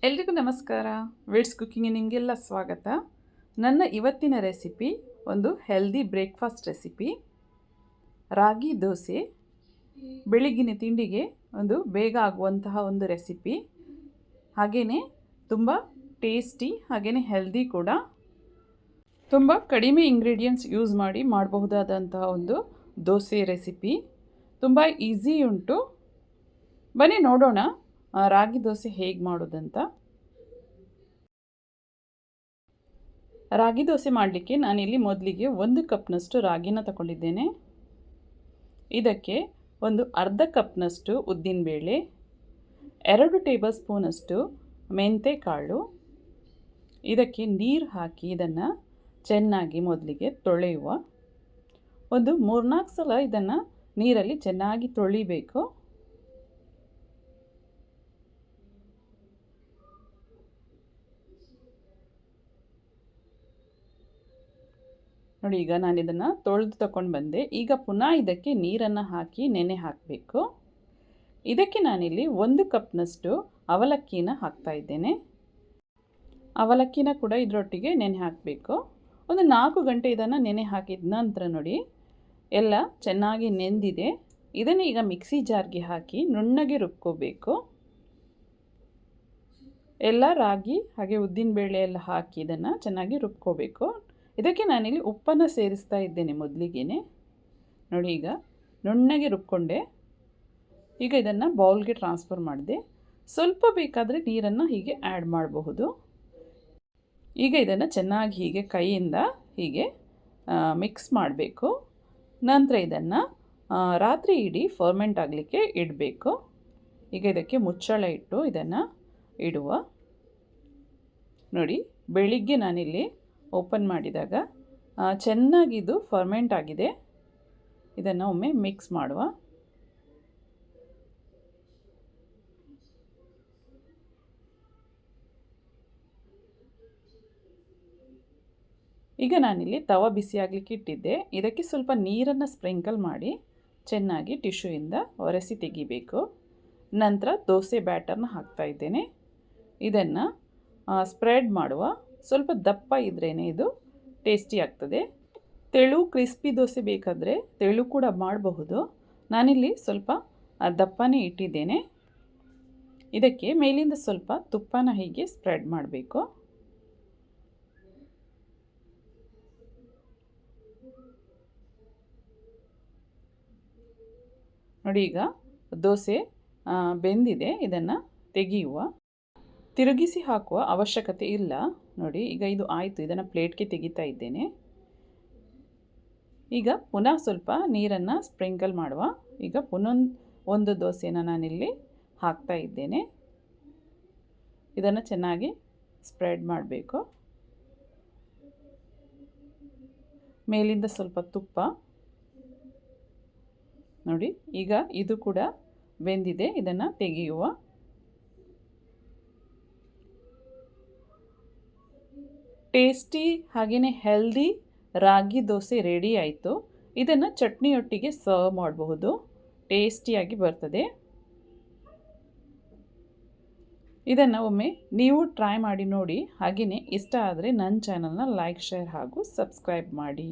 ಎಲ್ರಿಗೂ ನಮಸ್ಕಾರ. ವೇಡ್ಸ್ ಕುಕ್ಕಿಂಗ್ ನಿಮಗೆಲ್ಲ ಸ್ವಾಗತ. ನನ್ನ ಇವತ್ತಿನ ರೆಸಿಪಿ ಒಂದು ಹೆಲ್ದಿ ಬ್ರೇಕ್ಫಾಸ್ಟ್ ರೆಸಿಪಿ. ರಾಗಿ ದೋಸೆ ಬೆಳಿಗ್ಗಿನ ತಿಂಡಿಗೆ ಒಂದು ಬೇಗ ಆಗುವಂತಹ ಒಂದು ರೆಸಿಪಿ. ಹಾಗೆಯೇ ತುಂಬ ಟೇಸ್ಟಿ, ಹಾಗೆಯೇ ಹೆಲ್ದಿ ಕೂಡ. ತುಂಬ ಕಡಿಮೆ ಇಂಗ್ರೀಡಿಯೆಂಟ್ಸ್ ಯೂಸ್ ಮಾಡಿ ಮಾಡಬಹುದಾದಂತಹ ಒಂದು ದೋಸೆ ರೆಸಿಪಿ. ತುಂಬ ಈಸಿ ಉಂಟು. ಬನ್ನಿ ನೋಡೋಣ ರಾಗಿ ದೋಸೆ ಹೇಗೆ ಮಾಡೋದಂತ. ರಾಗಿ ದೋಸೆ ಮಾಡಲಿಕ್ಕೆ ನಾನಿಲ್ಲಿ ಮೊದಲಿಗೆ 1 ಕಪ್ನಷ್ಟು ರಾಗಿನ ತಗೊಂಡಿದ್ದೇನೆ. ಇದಕ್ಕೆ ಒಂದು ಅರ್ಧ ಕಪ್ನಷ್ಟು ಉದ್ದಿನಬೇಳೆ, 2 ಟೇಬಲ್ ಸ್ಪೂನಷ್ಟು ಮೆಂತೆ ಕಾಳು, ಇದಕ್ಕೆ ನೀರು ಹಾಕಿ ಇದನ್ನು ಚೆನ್ನಾಗಿ ಮೊದಲಿಗೆ ತೊಳೆಯುವ. ಒಂದು 3-4 ಸಲ ಇದನ್ನು ನೀರಲ್ಲಿ ಚೆನ್ನಾಗಿ ತೊಳಿಬೇಕು. ನೋಡಿ, ಈಗ ನಾನು ಇದನ್ನು ತೊಳೆದು ತಗೊಂಡು ಬಂದೆ. ಈಗ ಪುನಃ ಇದಕ್ಕೆ ನೀರನ್ನು ಹಾಕಿ ನೆನೆ ಹಾಕಬೇಕು. ಇದಕ್ಕೆ ನಾನಿಲ್ಲಿ 1 ಕಪ್ನಷ್ಟು ಅವಲಕ್ಕಿನ ಹಾಕ್ತಾ ಇದ್ದೇನೆ. ಅವಲಕ್ಕಿನ ಕೂಡ ಇದರೊಟ್ಟಿಗೆ ನೆನೆ ಹಾಕಬೇಕು. ಒಂದು 4 ಗಂಟೆ ಇದನ್ನು ನೆನೆ ಹಾಕಿದ ನಂತರ ನೋಡಿ ಎಲ್ಲ ಚೆನ್ನಾಗಿ ನೆಂದಿದೆ. ಇದನ್ನು ಈಗ ಮಿಕ್ಸಿ ಜಾರ್ಗೆ ಹಾಕಿ ನುಣ್ಣಗೆ ರುಬ್ಕೋಬೇಕು. ಎಲ್ಲ ರಾಗಿ ಹಾಗೆ ಉದ್ದಿನಬೇಳೆ ಎಲ್ಲ ಹಾಕಿ ಇದನ್ನು ಚೆನ್ನಾಗಿ ರುಬ್ಕೋಬೇಕು. ಇದಕ್ಕೆ ನಾನಿಲ್ಲಿ ಉಪ್ಪನ್ನು ಸೇರಿಸ್ತಾ ಇದ್ದೇನೆ ಮೊದಲಿಗೆ. ನೋಡಿ, ಈಗ ನುಣ್ಣಗೆ ರುಬ್ಕೊಂಡೆ. ಈಗ ಇದನ್ನು ಬೌಲ್ಗೆ ಟ್ರಾನ್ಸ್ಫರ್ ಮಾಡಿದೆ. ಸ್ವಲ್ಪ ಬೇಕಾದರೆ ನೀರನ್ನು ಹೀಗೆ ಆ್ಯಡ್ ಮಾಡಬಹುದು. ಈಗ ಇದನ್ನು ಚೆನ್ನಾಗಿ ಹೀಗೆ ಕೈಯಿಂದ ಹೀಗೆ ಮಿಕ್ಸ್ ಮಾಡಬೇಕು. ನಂತರ ಇದನ್ನು ರಾತ್ರಿ ಇಡೀ ಫರ್ಮೆಂಟ್ ಆಗಲಿಕ್ಕೆ ಇಡಬೇಕು. ಈಗ ಇದಕ್ಕೆ ಮುಚ್ಚಳ ಇಟ್ಟು ಇದನ್ನು ಇಡುವ. ನೋಡಿ, ಬೆಳಿಗ್ಗೆ ನಾನಿಲ್ಲಿ ಓಪನ್ ಮಾಡಿದಾಗ ಚೆನ್ನಾಗಿದು ಫರ್ಮೆಂಟ್ ಆಗಿದೆ. ಇದನ್ನು ಒಮ್ಮೆ ಮಿಕ್ಸ್ ಮಾಡುವ. ಈಗ ನಾನಿಲ್ಲಿ ತವ ಬಿಸಿಯಾಗಲಿಕ್ಕೆ ಇಟ್ಟಿದ್ದೆ. ಇದಕ್ಕೆ ಸ್ವಲ್ಪ ನೀರನ್ನು ಸ್ಪ್ರಿಂಕಲ್ ಮಾಡಿ ಚೆನ್ನಾಗಿ ಟಿಶ್ಯೂಯಿಂದ ಒರೆಸಿ ತೆಗಿಬೇಕು. ನಂತರ ದೋಸೆ ಬ್ಯಾಟರ್ನ ಹಾಕ್ತಾ ಇದ್ದೇನೆ. ಇದನ್ನು ಸ್ಪ್ರೆಡ್ ಮಾಡುವ. ಸ್ವಲ್ಪ ದಪ್ಪ ಇದ್ರೇ ಇದು ಟೇಸ್ಟಿ ಆಗ್ತದೆ. ತೆಳು ಕ್ರಿಸ್ಪಿ ದೋಸೆ ಬೇಕಾದರೆ ತೆಳು ಕೂಡ ಮಾಡಬಹುದು. ನಾನಿಲ್ಲಿ ಸ್ವಲ್ಪ ದಪ್ಪನೇ ಇಟ್ಟಿದ್ದೇನೆ. ಇದಕ್ಕೆ ಮೇಲಿಂದ ಸ್ವಲ್ಪ ತುಪ್ಪನ ಹೀಗೆ ಸ್ಪ್ರೆಡ್ ಮಾಡಬೇಕು. ನೋಡಿ, ಈಗ ದೋಸೆ ಬೆಂದಿದೆ. ಇದನ್ನು ತೆಗೆಯುವ. ತಿರುಗಿಸಿ ಹಾಕುವ ಅವಶ್ಯಕತೆ ಇಲ್ಲ. ನೋಡಿ, ಈಗ ಇದು ಆಯಿತು. ಇದನ್ನು ಪ್ಲೇಟ್ಗೆ ತೆಗಿತಾ ಇದ್ದೇನೆ. ಈಗ ಪುನಃ ಸ್ವಲ್ಪ ನೀರನ್ನು ಸ್ಪ್ರಿಂಕಲ್ ಮಾಡುವ. ಈಗ ಪುನಃ ಒಂದು ದೋಸೆನ ನಾನಿಲ್ಲಿ ಹಾಕ್ತಾ ಇದ್ದೇನೆ. ಇದನ್ನು ಚೆನ್ನಾಗಿ ಸ್ಪ್ರೆಡ್ ಮಾಡಬೇಕು. ಮೇಲಿಂದ ಸ್ವಲ್ಪ ತುಪ್ಪ. ನೋಡಿ, ಈಗ ಇದು ಕೂಡ ಬೆಂದಿದೆ. ಇದನ್ನು ತೆಗೆಯುವ. ಟೇಸ್ಟಿ ಹಾಗೆಯೇ ಹೆಲ್ದಿ ರಾಗಿ ದೋಸೆ ರೆಡಿ ಆಯಿತು. ಇದನ್ನು ಚಟ್ನಿಯೊಟ್ಟಿಗೆ ಸರ್ವ್ ಮಾಡಬಹುದು. ಟೇಸ್ಟಿಯಾಗಿ ಬರ್ತದೆ. ಇದನ್ನು ಒಮ್ಮೆ ನೀವು ಟ್ರೈ ಮಾಡಿ ನೋಡಿ. ಹಾಗೆಯೇ ಇಷ್ಟ ಆದರೆ ನನ್ನ ಚಾನಲ್ನ ಲೈಕ್, ಶೇರ್ ಹಾಗೂ ಸಬ್ಸ್ಕ್ರೈಬ್ ಮಾಡಿ.